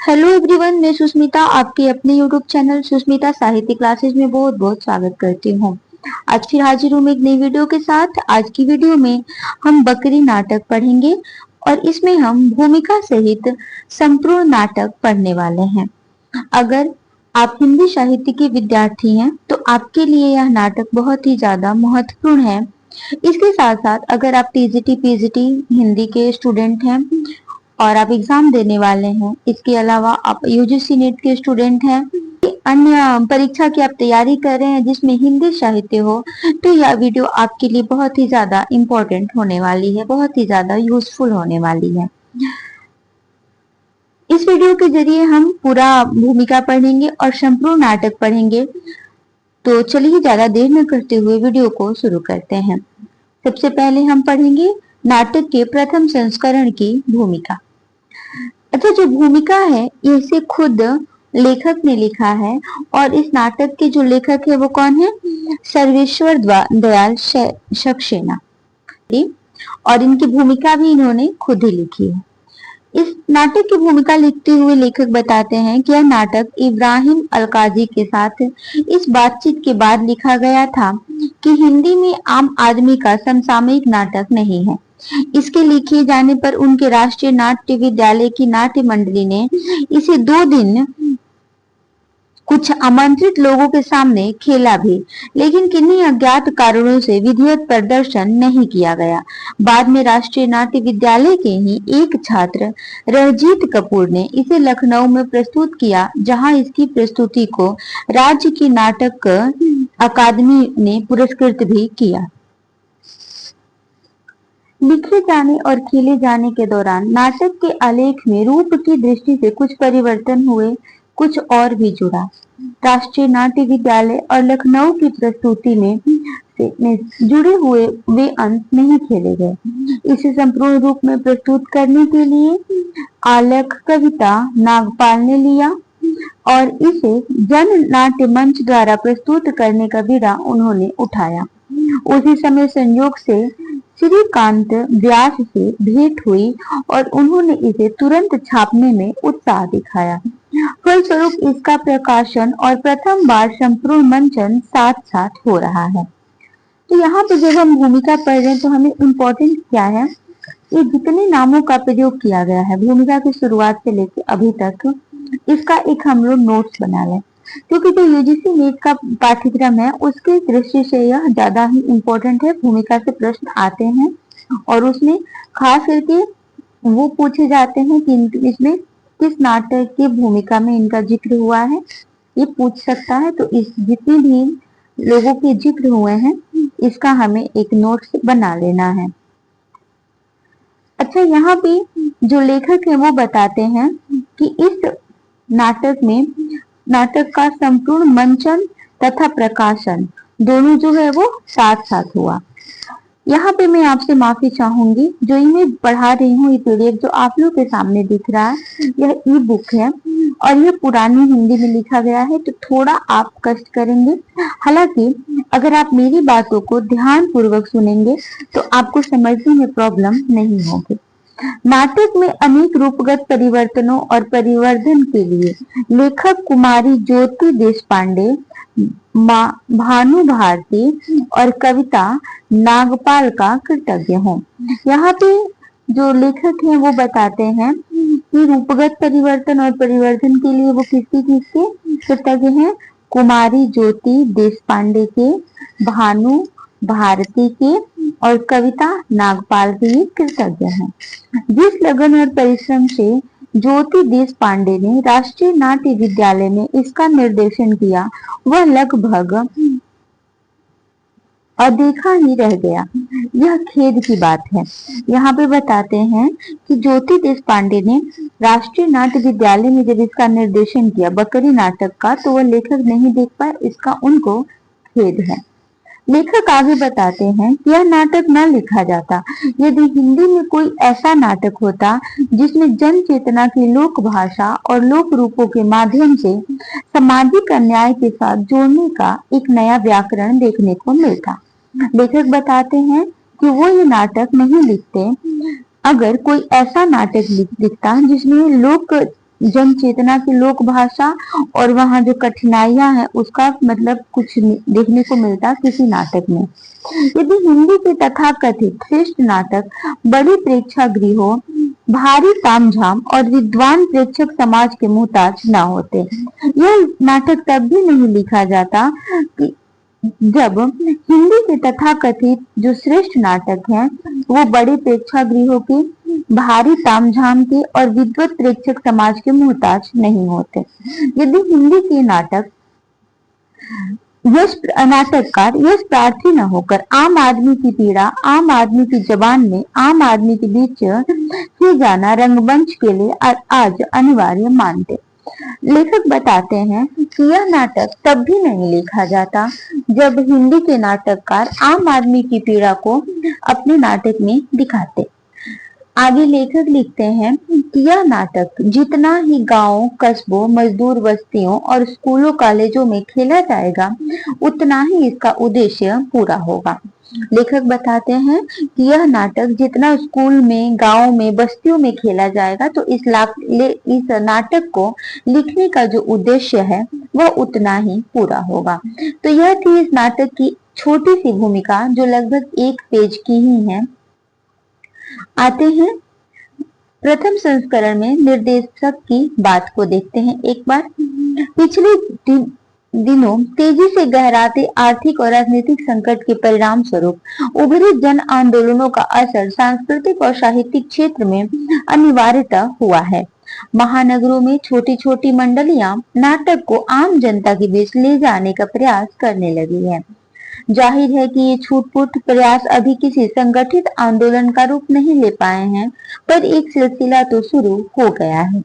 Hello everyone, मैं सुष्मिता आपके अपने यूट्यूब चैनल सुष्मिता साहित्य क्लासेस में बहुत बहुत स्वागत करती हूँ। आज फिर हाजिर हूँ एक नई वीडियो के साथ। आज की वीडियो में हम बकरी नाटक पढ़ेंगे और इसमें हम भूमिका सहित संपूर्ण नाटक पढ़ने वाले हैं। अगर आप हिंदी साहित्य के विद्यार्थी हैं तो आपके लिए यह नाटक बहुत ही ज्यादा महत्वपूर्ण है। इसके साथ साथ अगर आप टीजीटी पीजीटी हिंदी के स्टूडेंट हैं और आप एग्जाम देने वाले हैं, इसके अलावा आप यूजीसी नेट के स्टूडेंट हैं, अन्य परीक्षा की आप तैयारी कर रहे हैं जिसमें हिंदी साहित्य हो, तो यह वीडियो आपके लिए बहुत ही ज्यादा इम्पोर्टेंट होने वाली है, बहुत ही ज्यादा यूजफुल होने वाली है। इस वीडियो के जरिए हम पूरा भूमिका पढ़ेंगे और संपूर्ण नाटक पढ़ेंगे। तो चलिए ज्यादा देर न करते हुए वीडियो को शुरू करते हैं। सबसे पहले हम पढ़ेंगे नाटक के प्रथम संस्करण की भूमिका। अच्छा, जो भूमिका है इसे खुद लेखक ने लिखा है और इस नाटक के जो लेखक है वो कौन है? सर्वेश्वर दयाल सक्सेना। और इनकी भूमिका भी इन्होंने खुद ही लिखी है। इस नाटक की भूमिका लिखते हुए लेखक बताते हैं कि यह नाटक इब्राहिम अलकाजी के साथ इस बातचीत के बाद लिखा गया था कि हिंदी में आम आदमी का समसामयिक नाटक नहीं है। इसके लिखे जाने पर उनके राष्ट्रीय नाट्य विद्यालय की नाट्य मंडली ने इसे 2 दिन कुछ आमंत्रित लोगों के सामने खेला भी, लेकिन किन्हीं अज्ञात कारणों से विधिवत प्रदर्शन नहीं किया गया। बाद में राष्ट्रीय नाट्य विद्यालय के ही एक छात्र रणजीत कपूर ने इसे लखनऊ में प्रस्तुत किया, जहां इसकी प्रस्तुति को राज्य की नाटक अकादमी ने पुरस्कृत भी किया। लिखे जाने और खेले जाने के दौरान नाटक के आलेख में रूप की दृष्टि से कुछ परिवर्तन हुए, कुछ और भी जुड़ा। राष्ट्रीय नाट्य विद्यालय और लखनऊ की प्रस्तुति में जुड़े हुए वे अंश नहीं खेले गए। इसे संपूर्ण रूप में प्रस्तुत करने के लिए आलेख कविता नागपाल ने लिया और इसे जन नाट्य मंच द्वारा प्रस्तुत करने का बीड़ा उन्होंने उठाया। उसी समय संयोग से श्रीकांत व्यास से भेंट हुई और उन्होंने इसे तुरंत छापने में उत्साह दिखाया। फलस्वरूप इसका प्रकाशन और प्रथम बार संपूर्ण मंचन साथ साथ हो रहा है। तो यहाँ पे जब हम भूमिका पढ़ रहे हैं तो हमें इम्पोर्टेंट क्या है, ये जितने नामों का प्रयोग किया गया है भूमिका की शुरुआत से लेकर अभी तक, इसका एक हम लोग नोट्स बना लें, क्योंकि जो यूजीसी नेट का पाठ्यक्रम है उसकी दृष्टि से यह ज्यादा ही इम्पोर्टेंट है। भूमिका से प्रश्न आते हैं और उसमें खास करके वो पूछे जाते हैं कि इसमें किस नाटक की भूमिका में इनका जिक्र हुआ है, ये पूछ सकता है। तो इस जितने भी लोगों के जिक्र हुए हैं इसका हमें एक नोट्स बना लेना है। अच्छा, यहाँ पे जो लेखक है वो बताते हैं कि इस नाटक में नाटक का संपूर्ण मंचन तथा प्रकाशन दोनों जो है वो साथ साथ हुआ। यहाँ पे मैं आपसे माफी चाहूंगी, जो मैं पढ़ा रही हूँ ये पीडीएफ जो आप लोग के सामने दिख रहा है यह ई बुक है और यह पुरानी हिंदी में लिखा गया है, तो थोड़ा आप कष्ट करेंगे। हालांकि अगर आप मेरी बातों को ध्यान पूर्वक सुनेंगे तो आपको समझने में प्रॉब्लम नहीं होगी। नाटक में अनेक रूपगत परिवर्तनों और परिवर्धन के लिए लेखक कुमारी ज्योति देशपांडे, भानु भारती और कविता नागपाल का कृतज्ञ हूँ। यहाँ पे जो लेखक हैं वो बताते हैं कि रूपगत परिवर्तन और परिवर्धन के लिए वो किसके कृतज्ञ हैं? कुमारी ज्योति देशपांडे के, भानु भारती के और कविता नागपाल के लिए कृतज्ञ हैं। जिस लगन और परिश्रम से ज्योति देशपांडे ने राष्ट्रीय नाट्य विद्यालय में इसका निर्देशन किया वह लगभग अदेखा ही रह गया। यह खेद की बात है। यहाँ पे बताते हैं कि ज्योति देशपांडे ने राष्ट्रीय नाट्य विद्यालय में जब इसका निर्देशन किया बकरी नाटक का, तो वह लेखक नहीं देख पाए, इसका उनको खेद है। लेखक आगे बताते हैं कि यह नाटक न लिखा जाता यदि हिंदी में कोई ऐसा नाटक होता जिसमें जन चेतना की लोक भाषा और लोक रूपों के माध्यम से सामाजिक अन्याय के साथ जोड़ने का एक नया व्याकरण देखने को मिलता। लेखक बताते हैं कि वो ये नाटक नहीं लिखते अगर कोई ऐसा नाटक लिखता जिसमें लोक जन चेतना की लोक भाषा और वहाँ जो कठिनाइयां हैं उसका मतलब कुछ देखने को मिलता किसी नाटक में। यदि हिंदी के तथाकथित श्रेष्ठ नाटक बड़े प्रेक्षागृहों, भारी तामझाम और विद्वान प्रेक्षक समाज के मुहताज न होते, यह नाटक तब भी नहीं लिखा जाता कि जब हिंदी के तथाकथित जो श्रेष्ठ नाटक हैं वो बड़े प्रेक्षागृहों के, भारी तामझाम के और विद्वत प्रेक्षक समाज के मुहताज नहीं होते। यदि हिंदी के नाटककार यश प्रार्थी न होकर आम आदमी की पीड़ा आम आदमी की जबान में आम आदमी के बीच ही जाना रंगमंच के लिए आज अनिवार्य मानते। लेखक बताते हैं कि यह नाटक तब भी नहीं लिखा जाता जब हिंदी के नाटककार आम आदमी की पीड़ा को अपने नाटक में दिखाते। आगे लेखक लिखते हैं कि यह नाटक जितना ही गांवों, कस्बों, मजदूर बस्तियों और स्कूलों कॉलेजों में खेला जाएगा उतना ही इसका उद्देश्य पूरा होगा। लेखक बताते हैं कि यह नाटक जितना स्कूल में, गांव में, बस्तियों में खेला जाएगा तो इस नाटक को लिखने का जो उद्देश्य है वह उतना ही पूरा होगा। तो यह थी इस नाटक की छोटी सी भूमिका जो लगभग 1 पेज की ही है। आते हैं प्रथम संस्करण में निर्देशक की बात को देखते हैं एक बार। पिछले दिनों तेजी से गहराते आर्थिक और राजनीतिक संकट के परिणाम स्वरूप उभरे जन आंदोलनों का असर सांस्कृतिक और साहित्यिक क्षेत्र में अनिवार्यतः हुआ है। महानगरों में छोटी छोटी मंडलियां नाटक को आम जनता के बीच ले जाने का प्रयास करने लगी है। जाहिर है कि ये छूटपुट प्रयास अभी किसी संगठित आंदोलन का रूप नहीं ले पाए हैं, पर एक सिलसिला तो शुरू हो गया है।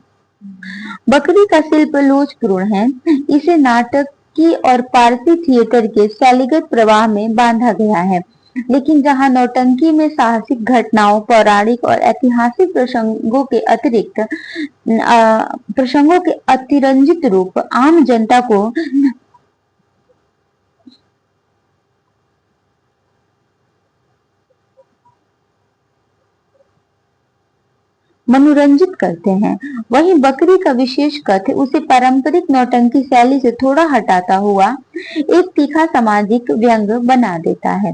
बकरी का शिल्प लोचपूर्ण है। इसे नाटक की और पारसी थिएटर के शैलीगत प्रवाह में बांधा गया है, लेकिन जहां नौटंकी में साहसिक घटनाओं, पौराणिक और ऐतिहासिक प्रसंगों के अतिरंजित रूप आम जनता को मनोरंजित करते हैं, वहीं बकरी का विशेष कथ्य उसे पारंपरिक नौटंकी शैली से थोड़ा हटाता हुआ एक तीखा सामाजिक व्यंग बना देता है।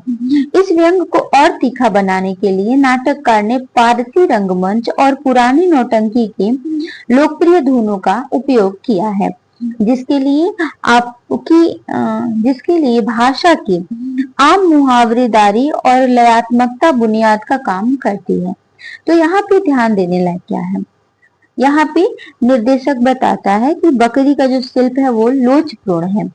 इस व्यंग को और तीखा बनाने के लिए नाटककार ने पारसी रंगमंच और पुरानी नौटंकी की लोकप्रिय धुनों का उपयोग किया है, जिसके लिए भाषा की आम मुहावरेदारी और लयात्मकता बुनियाद का काम करती है। तो यहाँ पे ध्यान देने लायक क्या है, यहाँ पे निर्देशक बताता है कि बकरी का जो शिल्प है वो लोचपूर्ण है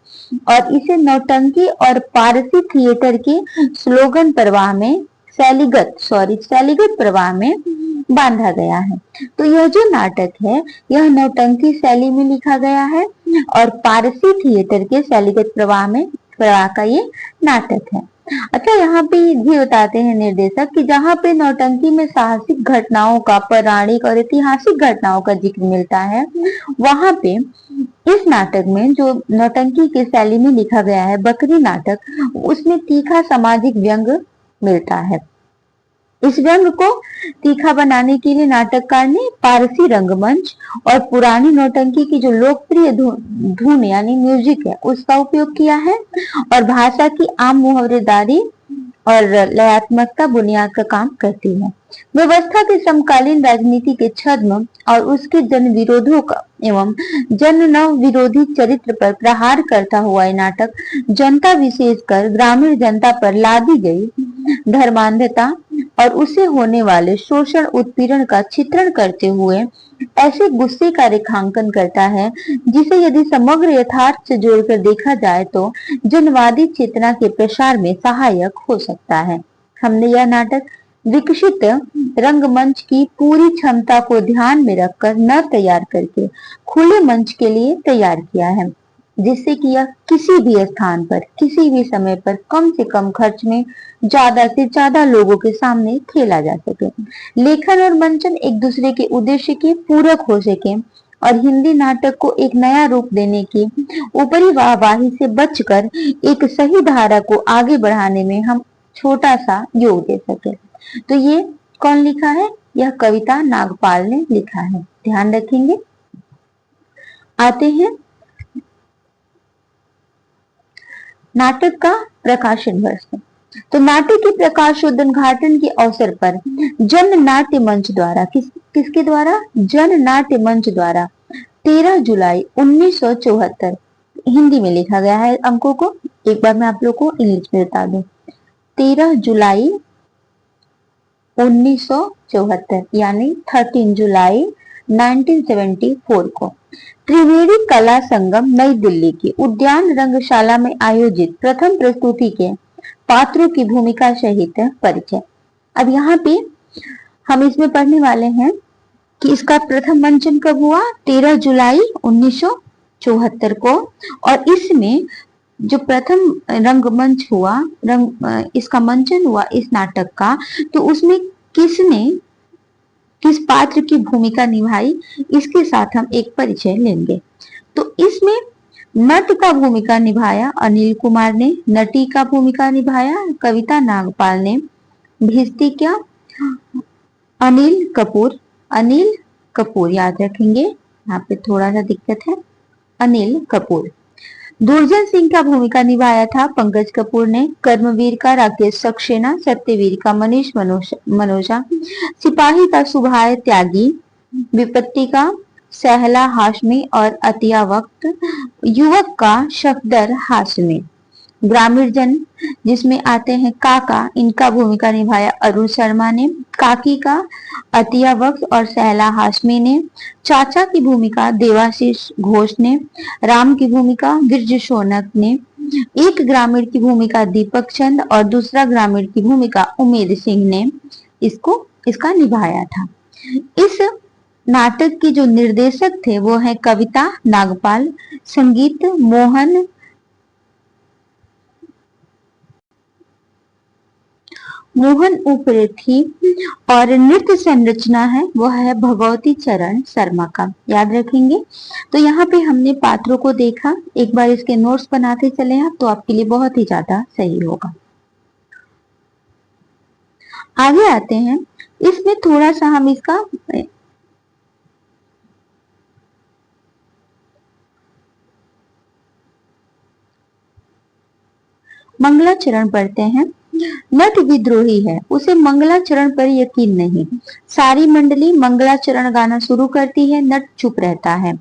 और इसे नौटंकी और पारसी थिएटर के स्लोगन प्रवाह में शैलीगत प्रवाह में बांधा गया है। तो यह जो नाटक है यह नौटंकी शैली में लिखा गया है और पारसी थिएटर के शैलीगत प्रवाह का ये नाटक है। अच्छा, यहाँ पे ये बताते हैं निर्देशक कि जहाँ पे नौटंकी में साहसिक घटनाओं का, पौराणिक और ऐतिहासिक घटनाओं का जिक्र मिलता है, वहां पे इस नाटक में जो नौटंकी के शैली में लिखा गया है बकरी नाटक, उसमें तीखा सामाजिक व्यंग मिलता है। इस व्यंग को तीखा बनाने के लिए नाटककार ने पारसी रंगमंच और पुरानी नौटंकी की जो लोकप्रिय धुन यानी म्यूजिक है उसका उपयोग किया है और भाषा की आम मुहावरेदारी और लयात्मकता बुनियाद का काम करती है। व्यवस्था के समकालीन राजनीति के छद्म और उसके जन विरोधों का एवं जन नव विरोधी चरित्र पर प्रहार करता हुआ ये नाटक जनता, विशेषकर ग्रामीण जनता पर लादी गई धर्मांधता और उसे होने वाले शोषण उत्पीड़न का चित्रण करते हुए ऐसे गुस्से का रेखांकन करता है जिसे यदि समग्र यथार्थ से जोड़कर देखा जाए तो जनवादी चेतना के प्रसार में सहायक हो सकता है। हमने यह नाटक विकसित रंगमंच की पूरी क्षमता को ध्यान में रखकर न तैयार करके खुले मंच के लिए तैयार किया है, जिससे कि यह किसी भी स्थान पर, किसी भी समय पर कम से कम खर्च में ज्यादा से ज्यादा लोगों के सामने खेला जा सके। लेखन और मंचन एक दूसरे के उद्देश्य के पूरक हो सके और हिंदी नाटक को एक नया रूप देने की ऊपरी वाहवाही से बचकर एक सही धारा को आगे बढ़ाने में हम छोटा सा योग दे सके। तो ये कौन लिखा है? यह कविता नागपाल ने लिखा है, ध्यान रखेंगे। आते हैं नाटक का प्रकाशन वर्ष। तो नाटक के प्रकाशोद्घाटन के अवसर पर जन नाट्य मंच द्वारा किसके द्वारा? जन नाट्य मंच द्वारा 13 जुलाई 1974, हिंदी में लिखा गया है अंकों को, एक बार मैं आप लोग को इंग्लिश में बता दूं। 13 जुलाई 1974 यानी 13 जुलाई 1974 को त्रिवेणी कला संगम नई दिल्ली की उद्यान रंगशाला में आयोजित प्रथम प्रस्तुति के पात्रों की भूमिका सहित परिचय। अब यहाँ पे हम इसमें पढ़ने वाले हैं कि इसका प्रथम मंचन कब हुआ? 13 जुलाई 1974 को। और इसमें जो प्रथम रंगमंच हुआ, इसका मंचन हुआ इस नाटक का, तो उसमें किसने किस पात्र की भूमिका निभाई, इसके साथ हम एक परिचय लेंगे। तो इसमें नट का भूमिका निभाया अनिल कुमार ने, नटी का भूमिका निभाया कविता नागपाल ने, भिस्ती क्या? अनिल कपूर, अनिल कपूर याद रखेंगे, यहाँ पे थोड़ा सा दिक्कत है, अनिल कपूर। दुर्जन सिंह का भूमिका निभाया था पंकज कपूर ने, कर्मवीर का राकेश सक्सेना, सत्यवीर का मनीष मनोजा, सिपाही का सुभाष त्यागी, विपत्ति का सहला हाशमी और अतिया वक्त, युवक का सफदर हाशमी। ग्रामीण जन जिसमें आते हैं काका, इनका भूमिका निभाया अरुण शर्मा ने, काकी का अतिया वक्त और सहला हाशमी ने, चाचा की भूमिका देवाशीष घोष ने, राम की भूमिका विरज सोनक ने, एक ग्रामीण की भूमिका दीपक चंद और दूसरा ग्रामीण की भूमिका उमेद सिंह ने इसका निभाया था। इस नाटक के जो निर्देशक थे वो है कविता नागपाल, संगीत मोहन ऊपरे थी और नृत्य संरचना है वो है भगवती चरण शर्मा का, याद रखेंगे। तो यहाँ पे हमने पात्रों को देखा, एक बार इसके नोट्स बनाते चले आप तो आपके लिए बहुत ही ज्यादा सही होगा। आगे आते हैं, इसमें थोड़ा सा हम इसका मंगलाचरण पढ़ते हैं। नट विद्रोही है, उसे मंगलाचरण पर यकीन नहीं। सारी मंडली मंगलाचरण गाना शुरू करती है, नट चुप रहता है।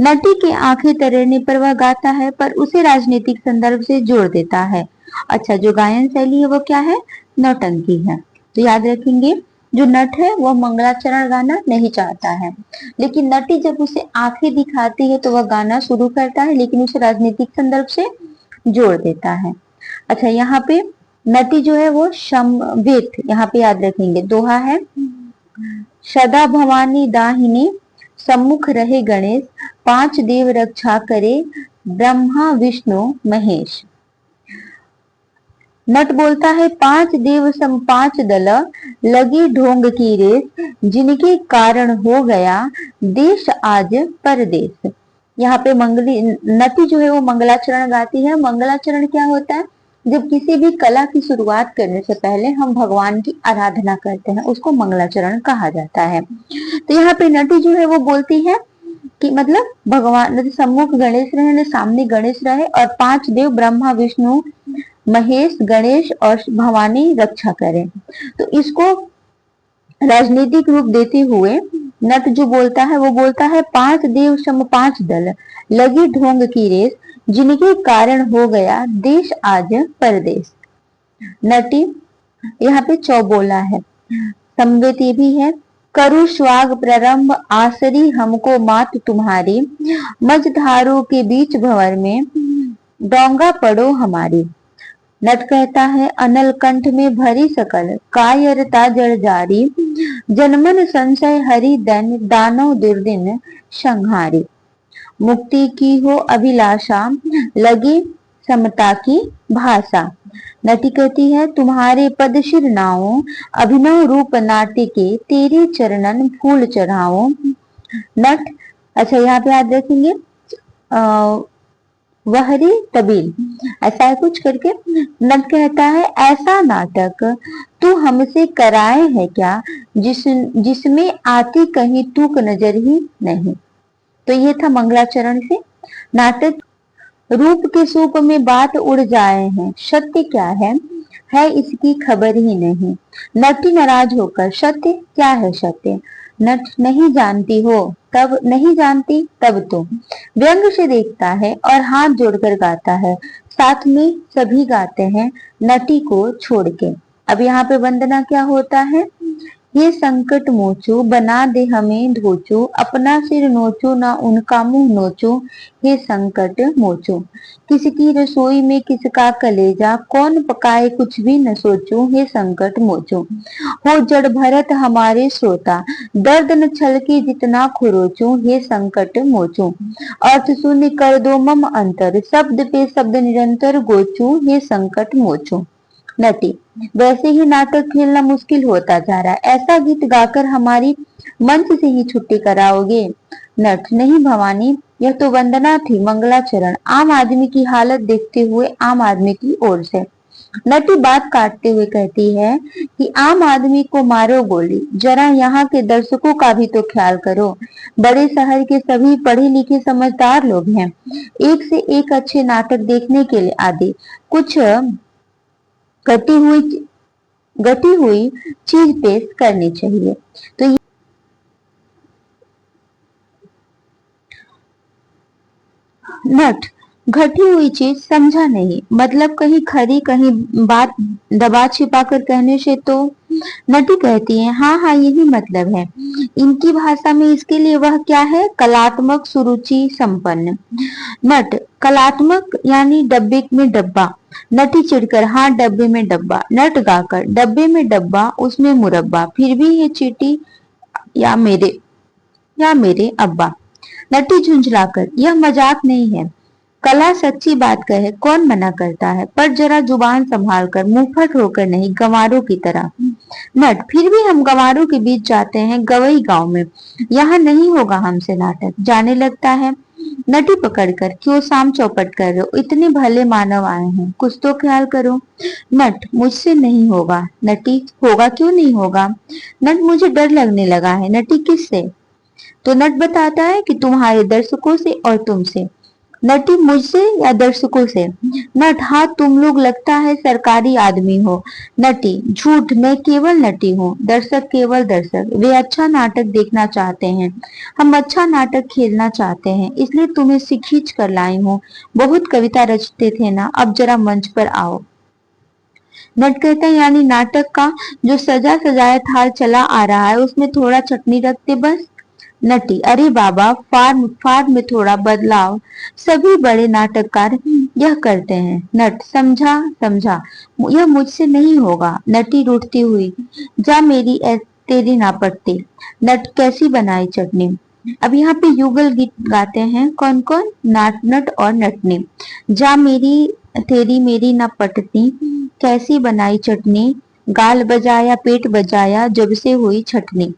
नटी के आंखें तरेने पर वह गाता है, पर उसे राजनीतिक संदर्भ से जोड़ देता है। अच्छा, जो गायन शैली है वो क्या है? नौटंकी है। तो याद रखेंगे, जो नट है वो मंगलाचरण गाना नहीं चाहता है, लेकिन नटी जब उसे आंखें दिखाती है तो वह गाना शुरू करता है, लेकिन उसे राजनीतिक संदर्भ से जोड़ देता है। अच्छा, यहाँ पे नटी जो है वो समवेत, यहाँ पे याद रखेंगे, दोहा है, सदा भवानी दाहिनी सम्मुख रहे गणेश, 5 देव रक्षा करे ब्रह्मा विष्णु महेश। नट बोलता है 5 देव सम 5 दल, लगी ढोंग की रेस, जिनके कारण हो गया देश आज परदेश। यहाँ पे नटी जो है वो मंगलाचरण गाती है। मंगलाचरण क्या होता है? जब किसी भी कला की शुरुआत करने से पहले हम भगवान की आराधना करते हैं, उसको मंगलाचरण कहा जाता है। तो यहाँ पे नटी जो है वो बोलती है कि मतलब भगवान सम्मुख गणेश रहे, सामने गणेश रहे और 5 देव ब्रह्मा विष्णु महेश गणेश और भवानी रक्षा करें। तो इसको राजनीतिक रूप देते हुए नट जो बोलता है वो बोलता है 5 देव सम 5 दल, लगी ढोंग की रेस, जिनके कारण हो गया देश आज परदेश। नटी यहाँ पे चौबोला है। संवेत ये भी है, करु स्वाग प्रारंभ आसरी हमको मात तुम्हारी, मझधारों के बीच भंवर में डोंगा पड़ो हमारी। नट कहता है अनल कंठ में भरी सकल, कायरता जड़ जारी, जनमन संशय हरि दन, दानव दुर्दिन संहारी। मुक्ति की हो अभिलाषा, लगे समता की भाषा। नटी कहती है तुम्हारे पद शिर नाओ, अभिनव रूप नाट्य के, तेरे चरणन फूल चढ़ाओ। नट, अच्छा यहाँ पे याद रखेंगे, वहरी तबील, ऐसा है कुछ करके। नट कहता है ऐसा नाटक तू हमसे कराए है क्या, जिसमें आती कहीं तूक नजर ही नहीं। तो ये था मंगलाचरण से। नाटक रूप के सूप में बात उड़ जाए हैं, सत्य क्या है इसकी खबर ही नहीं। नटी नाराज होकर, सत्य क्या है सत्य? नट नहीं जानती हो, तब नहीं जानती तब तो। व्यंग से देखता है और हाथ जोड़कर गाता है, साथ में सभी गाते हैं नटी को छोड़ के। अब यहाँ पे वंदना क्या होता है? ये संकट मोचो, बना दे हमें धोचो, अपना सिर नोचो ना उनका मुंह नोचो, ये संकट मोचो। किसकी रसोई में किसका कलेजा, कौन पकाए कुछ भी न सोचो, ये संकट मोचो। हो जड़ भरत हमारे श्रोता, दर्द न छल के जितना खुरोचो, ये संकट मोचो। अर्थ शून्य कर दो मम अंतर, शब्द पे शब्द निरंतर गोचो, ये संकट मोचो। नटी, वैसे ही नाटक खेलना मुश्किल होता जा रहा है, ऐसा गीत गाकर हमारी मंच से ही छुट्टी कराओगे? नट, नहीं भवानी, यह तो वंदना थी, मंगलाचरण, आम आदमी की हालत देखते हुए आम आदमी की ओर से। नटी बात काटते हुए कहती है कि आम आदमी को मारो गोली, जरा यहाँ के दर्शकों का भी तो ख्याल करो। बड़े शहर के सभी पढ़े लिखे समझदार लोग हैं, एक से एक अच्छे नाटक देखने के लिए आदि कुछ घटी हुई घटी हुई चीज पेश करनी चाहिए। तो नट, घटी हुई चीज समझा नहीं, मतलब कहीं खरी कहीं बात दबा छिपा कर कहने से तो। नटी कहती है, हाँ हाँ यही मतलब है, इनकी भाषा में इसके लिए वह क्या है, कलात्मक सुरुचि संपन्न। नट, कलात्मक यानी डब्बे में डब्बा। नटी चिढ़कर, हाँ डब्बे में डब्बा। नट गाकर, डब्बे में डब्बा उसमें मुरब्बा, फिर भी ये चीटी या मेरे अब्बा। नटी झुंझलाकर, यह मजाक नहीं है, कला सच्ची बात कहे कौन मना करता है, पर जरा जुबान संभाल कर, मुंहफट होकर नहीं, गंवारों की तरह। नट, फिर भी हम गंवारों के बीच जाते हैं, गवई गांव में, यहाँ नहीं होगा हमसे नाटक, जाने लगता है। नटी पकड़कर, क्यों शाम चौपट कर रहे हो, इतने भले मानव आए हैं, कुछ तो ख्याल करो। नट, मुझसे नहीं होगा। नटी, होगा क्यों नहीं होगा? नट, मुझे डर लगने लगा है। नटी, किससे? तो नट बताता है कि तुम्हारे दर्शकों से और तुमसे। नटी, मुझसे या दर्शकों से? नट, हाँ तुम लोग लगता है सरकारी आदमी हो। नटी, झूठ, मैं केवल नटी हूँ, दर्शक केवल दर्शक, वे अच्छा नाटक देखना चाहते हैं, हम अच्छा नाटक खेलना चाहते हैं, इसलिए तुम्हें खींच कर लाई हूँ। बहुत कविता रचते थे ना, अब जरा मंच पर आओ। नट कहते हैं, यानी नाटक का जो सजा सजाया थाल चला आ रहा है उसमें थोड़ा चटनी रखते बस। नटी, अरे बाबा, फार्म फार्म में थोड़ा बदलाव, सभी बड़े नाटककार यह करते हैं। नट, समझा समझा, यह मुझसे नहीं होगा। नटी रूठती हुई, जा मेरी तेरी ना पड़ती। नट, कैसी बनाई चटनी? अब यहाँ पे युगल गीत गाते हैं, कौन कौन? नाट नट और नटनी। जा मेरी तेरी मेरी ना पटती, कैसी बनाई चटनी, गाल बजाया पेट बजाया जब से हुई छटनी।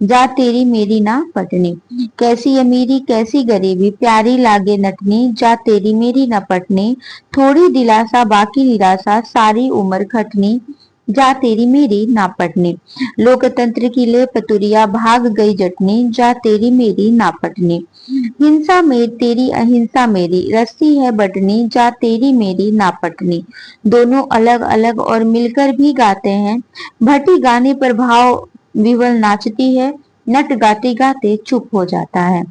जा तेरी मेरी ना पटनी, कैसी अमीरी कैसी गरीबी, प्यारी लागे नटनी, जा तेरी मेरी ना पटनी, थोड़ी दिलासा बाकी निराशा, सारी उम्र खटनी, जा तेरी मेरी ना पटनी। लोकतंत्र की ले पतुरिया, भाग गई जटनी, जा तेरी मेरी ना पटनी। हिंसा में तेरी अहिंसा मेरी, रस्सी है बटनी, जा तेरी मेरी ना पटनी। दोनों अलग अलग और मिलकर भी गाते हैं। भट्टी गाने पर भाव विवल नाचती है, नट गाते गाते चुप हो जाता है।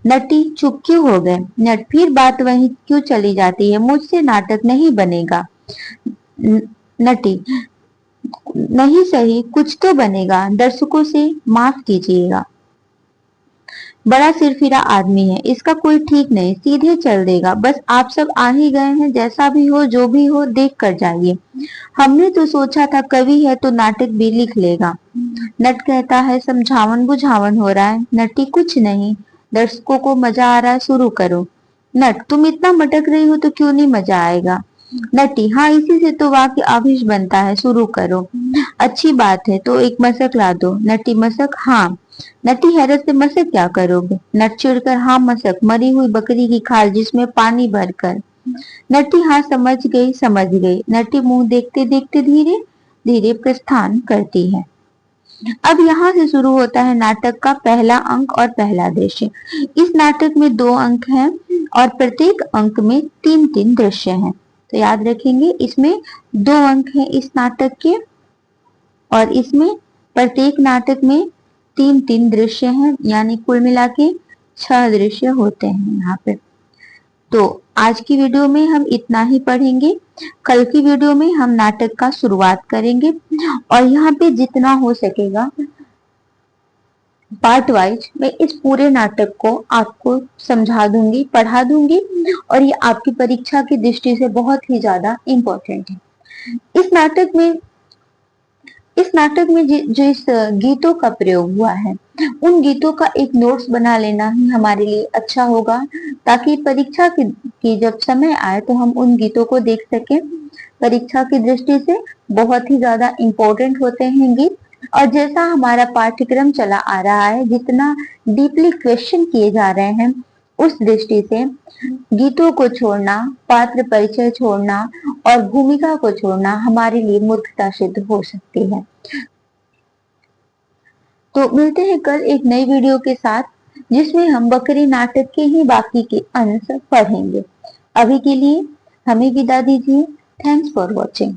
नटी, चुप क्यों हो गए? नट, फिर बात वहीं क्यों चली जाती है, मुझसे नाटक नहीं बनेगा। नटी, नहीं सही, कुछ तो बनेगा, दर्शकों से माफ कीजिएगा, बड़ा सिरफिरा आदमी है, इसका कोई ठीक नहीं, सीधे चल देगा, बस आप सब आ ही गए हैं, जैसा भी हो जो भी हो देख कर जाइए। हमने तो सोचा था कवि है तो नाटक भी लिख लेगा। नट कहता है, समझावन बुझावन हो रहा है। नटी, कुछ नहीं, दर्शकों को मजा आ रहा है, शुरू करो। नट, तुम इतना मटक रही हो तो क्यों नहीं मजा आएगा? नटी, हाँ इसी से तो वाक्य आविष बनता है, शुरू करो। अच्छी बात है, तो एक मशक ला दो। नटी, मशक? हाँ। नटी हैरत से, मशक क्या करोगे? नट चिढ़कर, हाँ मशक, मरी हुई बकरी की खाल जिसमें पानी भरकर। नटी, हाँ समझ गई समझ गई। नटी मुंह देखते देखते धीरे धीरे प्रस्थान करती है। अब यहाँ से शुरू होता है नाटक का पहला अंक और पहला दृश्य। इस नाटक में 2 अंक हैं और प्रत्येक अंक में 3-3 दृश्य हैं। तो याद रखेंगे, इसमें 2 अंक हैं इस नाटक के और इसमें प्रत्येक नाटक में 3-3 दृश्य हैं, यानी कुल मिला के 6 दृश्य होते हैं यहाँ पे। तो आज की वीडियो में हम इतना ही पढ़ेंगे। कल की वीडियो में हम नाटक का शुरुआत करेंगे और यहाँ पे जितना हो सकेगा पार्ट वाइज मैं इस पूरे नाटक को आपको समझा दूंगी, पढ़ा दूंगी और ये आपकी परीक्षा की दृष्टि से बहुत ही ज्यादा इम्पोर्टेंट है। इस नाटक में जिस गीतों का प्रयोग हुआ है उन गीतों का एक नोट्स बना लेना ही हमारे लिए अच्छा होगा, ताकि परीक्षा की जब समय आए तो हम उन गीतों को देख सकें। परीक्षा की दृष्टि से बहुत ही ज्यादा इम्पोर्टेंट होते हैं गीत। और जैसा हमारा पाठ्यक्रम चला आ रहा है, जितना डीपली क्वेश्चन किए जा रहे हैं, उस दृष्टि से गीतों को छोड़ना, पात्र परिचय छोड़ना और भूमिका को छोड़ना हमारे लिए मूर्खता सिद्ध हो सकती है। तो मिलते हैं कल एक नई वीडियो के साथ, जिसमें हम बकरी नाटक के ही बाकी के अंश पढ़ेंगे। अभी के लिए हमें विदा दीजिए। Thanks for watching.